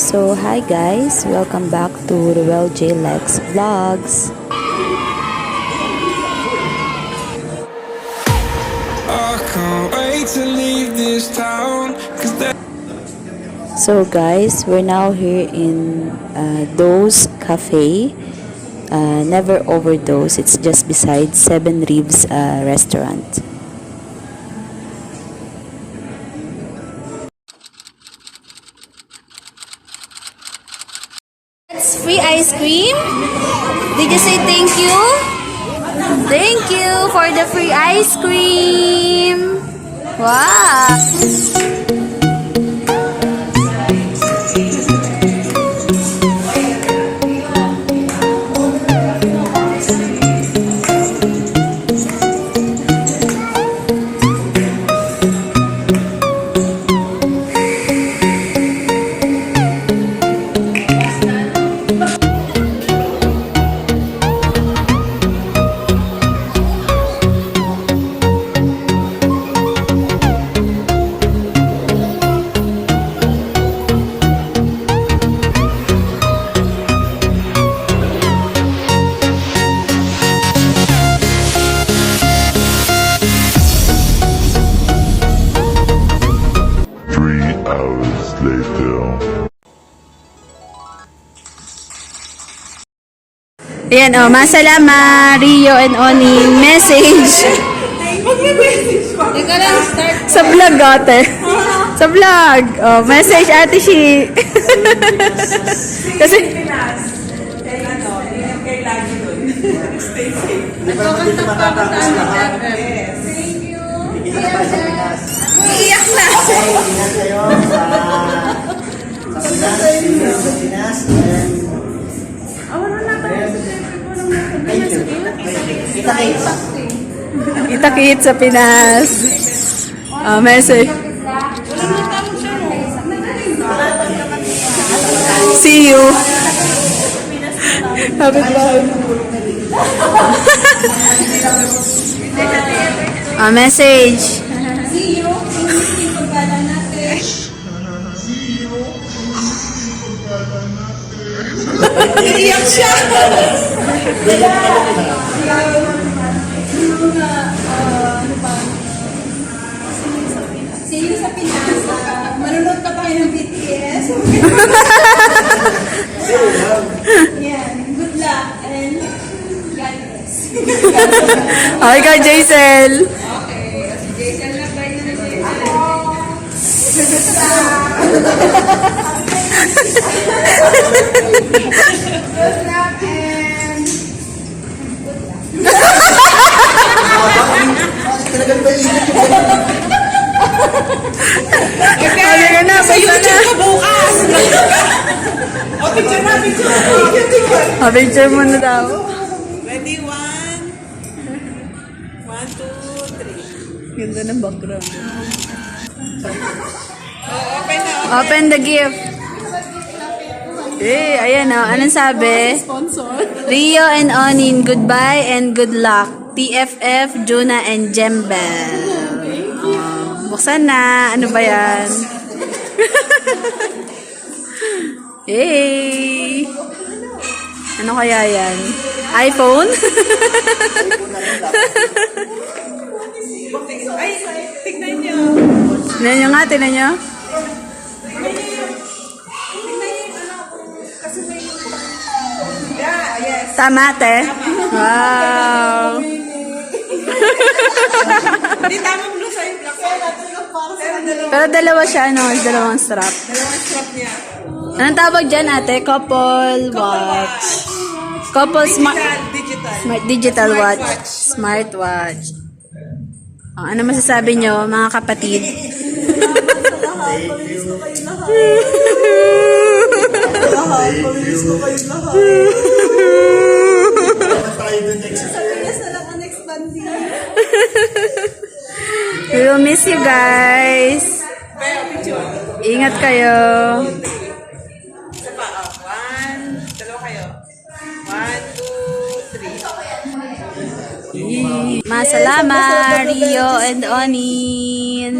So hi guys, welcome back to Ruel J Lex Vlogs. I can't wait to leave this town. So guys, we're now here in Dose Cafe. Never Overdose. It's just beside Seven Reeves restaurant. It's free ice cream. Did you say thank you? Thank you for the free ice cream. Wow. Ayan o, masalama, Rio and Oni, message. Sa vlog ate. Sa vlog. Oh, message ate Shi. Kasi, nagkakantak pa ako sa thank you. Iiyak na. Sa Pinas. Kita-kit sa Pinas. Message. See you. Happy birthday. Message. See you. Iiyak siya. See you sa Pinas. Manunod ka pa kayo ng BTS. Yeah, good luck and God bless. Okay ka, Jaisel. Okay, si Jaisel na ba yun na good luck and talagang balikin ko. Okay na, sa YouTube ko bukas. O, picture na, picture. Picture mo na daw. Ready, 1, 2, 3. Ganda ng background. Open the gift. Eh, ayan o. Anong sabi? Rio and Onin, goodbye and good luck. TFF, Juna, and Jembel. Buksan na. Ano ba yan? Hey! Ano kaya yan? iPhone? Ay, tignan nyo. Tignan nyo nga, tignan nyo. Tama, te? Wow! Hindi tama blue sa'yo. Pero dalawa siya, ano? Dalawang strap. Dalawang strap niya. Anong tawag dyan, ate? Couple watch. Couple smart digital watch. Smartwatch. Oh, ano masasabi nyo, mga kapatid? We will miss you guys. Ingat kayo. Masalama, Rio and Onin.